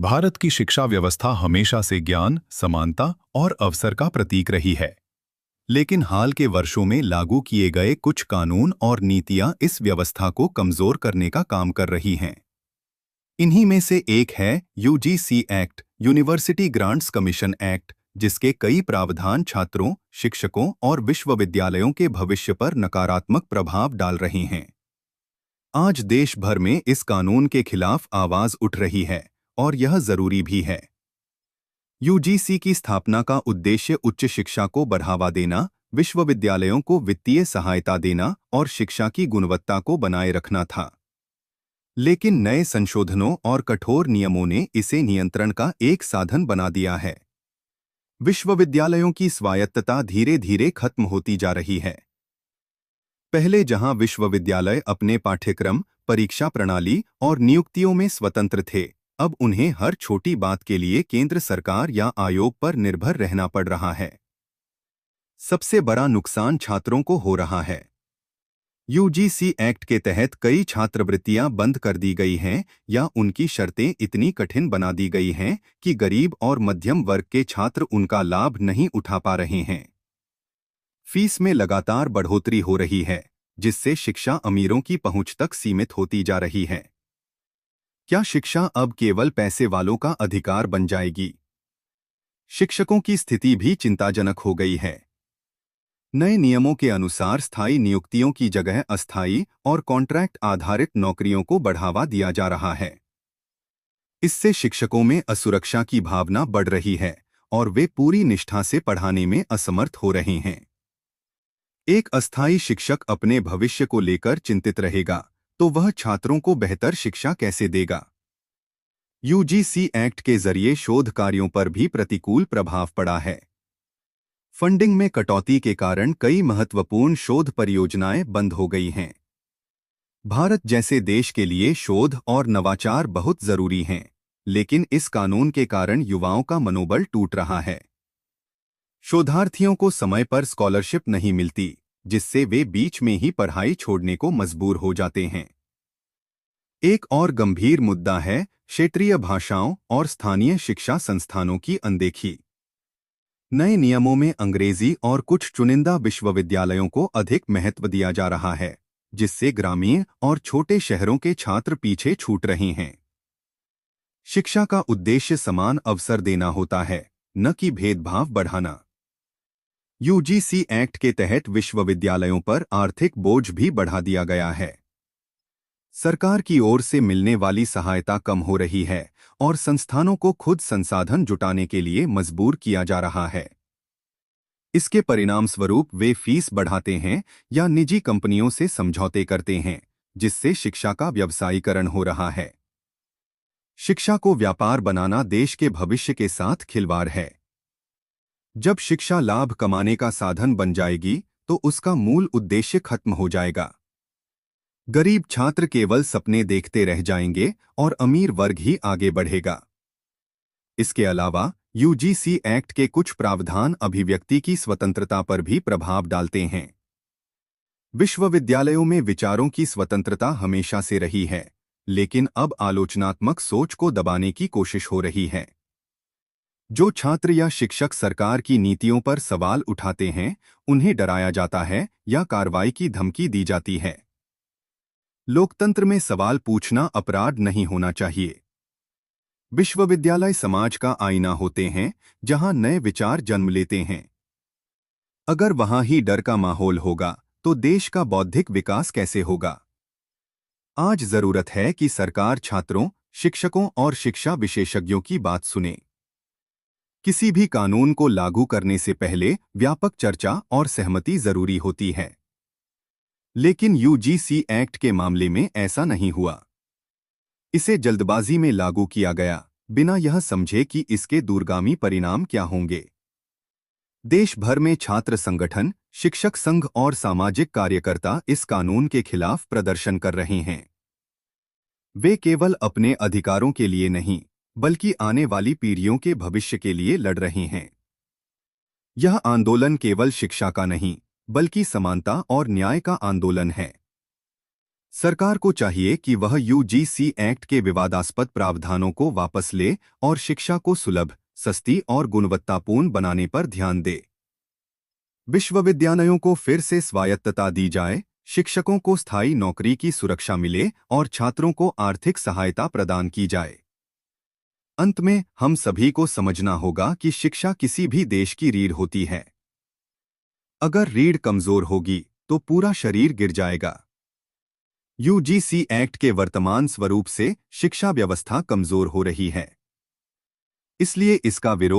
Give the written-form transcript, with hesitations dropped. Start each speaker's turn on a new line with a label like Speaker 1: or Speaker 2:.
Speaker 1: भारत की शिक्षा व्यवस्था हमेशा से ज्ञान, समानता और अवसर का प्रतीक रही है। लेकिन हाल के वर्षों में लागू किए गए कुछ कानून और नीतियां इस व्यवस्था को कमजोर करने का काम कर रही हैं। इन्हीं में से एक है UGC act, university grants commission act, जिसके कई प्रावधान छात्रों, शिक्षकों और विश्वविद्यालयों के भविष्य पर नकारात्मक प्रभाव डाल रहे हैं। आज देश भर में इस कानून के खिलाफ आवाज उठ रही है और यह जरूरी भी है। यूजीसी की स्थापना का उद्देश्य उच्च शिक्षा को बढ़ावा देना, विश्वविद्यालयों को वित्तीय सहायता देना और शिक्षा की गुणवत्ता को बनाए रखना था। लेकिन नए संशोधनों और कठोर नियमों ने इसे नियंत्रण का एक साधन बना दिया है। विश्वविद्यालयों की स्वायत्तता धीरे धीरे खत्म होती जा रही है। पहले जहां विश्वविद्यालय अपने पाठ्यक्रम, परीक्षा प्रणाली और नियुक्तियों में स्वतंत्र थे, अब उन्हें हर छोटी बात के लिए केंद्र सरकार या आयोग पर निर्भर रहना पड़ रहा है। सबसे बड़ा नुकसान छात्रों को हो रहा है। यूजीसी एक्ट के तहत कई छात्रवृत्तियां बंद कर दी गई हैं या उनकी शर्तें इतनी कठिन बना दी गई हैं कि गरीब और मध्यम वर्ग के छात्र उनका लाभ नहीं उठा पा रहे हैं। फीस में लगातार बढ़ोतरी हो रही है, जिससे शिक्षा अमीरों की पहुंच तक सीमित होती जा रही है। क्या शिक्षा अब केवल पैसे वालों का अधिकार बन जाएगी? शिक्षकों की स्थिति भी चिंताजनक हो गई है। नए नियमों के अनुसार स्थायी नियुक्तियों की जगह अस्थायी और कॉन्ट्रैक्ट आधारित नौकरियों को बढ़ावा दिया जा रहा है। इससे शिक्षकों में असुरक्षा की भावना बढ़ रही है और वे पूरी निष्ठा से पढ़ाने में असमर्थ हो रहे हैं। एक अस्थायी शिक्षक अपने भविष्य को लेकर चिंतित रहेगा, तो वह छात्रों को बेहतर शिक्षा कैसे देगा? यूजीसी एक्ट के जरिए शोध कार्यों पर भी प्रतिकूल प्रभाव पड़ा है। फंडिंग में कटौती के कारण कई महत्वपूर्ण शोध परियोजनाएं बंद हो गई हैं। भारत जैसे देश के लिए शोध और नवाचार बहुत जरूरी हैं, लेकिन इस कानून के कारण युवाओं का मनोबल टूट रहा है। शोधार्थियों को समय पर स्कॉलरशिप नहीं मिलती, जिससे वे बीच में ही पढ़ाई छोड़ने को मजबूर हो जाते हैं। एक और गंभीर मुद्दा है क्षेत्रीय भाषाओं और स्थानीय शिक्षा संस्थानों की अनदेखी। नए नियमों में अंग्रेजी और कुछ चुनिंदा विश्वविद्यालयों को अधिक महत्व दिया जा रहा है, जिससे ग्रामीण और छोटे शहरों के छात्र पीछे छूट रहे हैं। शिक्षा का उद्देश्य समान अवसर देना होता है, न कि भेदभाव बढ़ाना। यूजीसी एक्ट के तहत विश्वविद्यालयों पर आर्थिक बोझ भी बढ़ा दिया गया है। सरकार की ओर से मिलने वाली सहायता कम हो रही है और संस्थानों को खुद संसाधन जुटाने के लिए मजबूर किया जा रहा है। इसके परिणामस्वरूप वे फीस बढ़ाते हैं या निजी कंपनियों से समझौते करते हैं, जिससे शिक्षा का व्यवसायीकरण हो रहा है। शिक्षा को व्यापार बनाना देश के भविष्य के साथ खिलवाड़ है। जब शिक्षा लाभ कमाने का साधन बन जाएगी, तो उसका मूल उद्देश्य खत्म हो जाएगा। गरीब छात्र केवल सपने देखते रह जाएंगे और अमीर वर्ग ही आगे बढ़ेगा। इसके अलावा यूजीसी एक्ट के कुछ प्रावधान अभिव्यक्ति की स्वतंत्रता पर भी प्रभाव डालते हैं। विश्वविद्यालयों में विचारों की स्वतंत्रता हमेशा से रही है, लेकिन अब आलोचनात्मक सोच को दबाने की कोशिश हो रही है। जो छात्र या शिक्षक सरकार की नीतियों पर सवाल उठाते हैं, उन्हें डराया जाता है या कार्रवाई की धमकी दी जाती है। लोकतंत्र में सवाल पूछना अपराध नहीं होना चाहिए। विश्वविद्यालय समाज का आईना होते हैं, जहां नए विचार जन्म लेते हैं। अगर वहां ही डर का माहौल होगा, तो देश का बौद्धिक विकास कैसे होगा? आज जरूरत है कि सरकार छात्रों, शिक्षकों और शिक्षा विशेषज्ञों की बात सुने। किसी भी कानून को लागू करने से पहले व्यापक चर्चा और सहमति जरूरी होती है। लेकिन यूजीसी एक्ट के मामले में ऐसा नहीं हुआ। इसे जल्दबाजी में लागू किया गया, बिना यह समझे कि इसके दूरगामी परिणाम क्या होंगे। देश भर में छात्र संगठन, शिक्षक संघ और सामाजिक कार्यकर्ता इस कानून के खिलाफ प्रदर्शन कर रहे हैं। वे केवल अपने अधिकारों के लिए नहीं, बल्कि आने वाली पीढ़ियों के भविष्य के लिए लड़ रहे हैं। यह आंदोलन केवल शिक्षा का नहीं, बल्कि समानता और न्याय का आंदोलन है। सरकार को चाहिए कि वह यूजीसी एक्ट के विवादास्पद प्रावधानों को वापस ले और शिक्षा को सुलभ, सस्ती और गुणवत्तापूर्ण बनाने पर ध्यान दे। विश्वविद्यालयों को फिर से स्वायत्तता दी जाए, शिक्षकों को स्थायी नौकरी की सुरक्षा मिले और छात्रों को आर्थिक सहायता प्रदान की जाए। अंत में हम सभी को समझना होगा कि शिक्षा किसी भी देश की रीढ़ होती है। अगर रीढ़ कमजोर होगी तो पूरा शरीर गिर जाएगा। यूजीसी एक्ट के वर्तमान स्वरूप से शिक्षा व्यवस्था कमजोर हो रही है। इसलिए इसका विरोध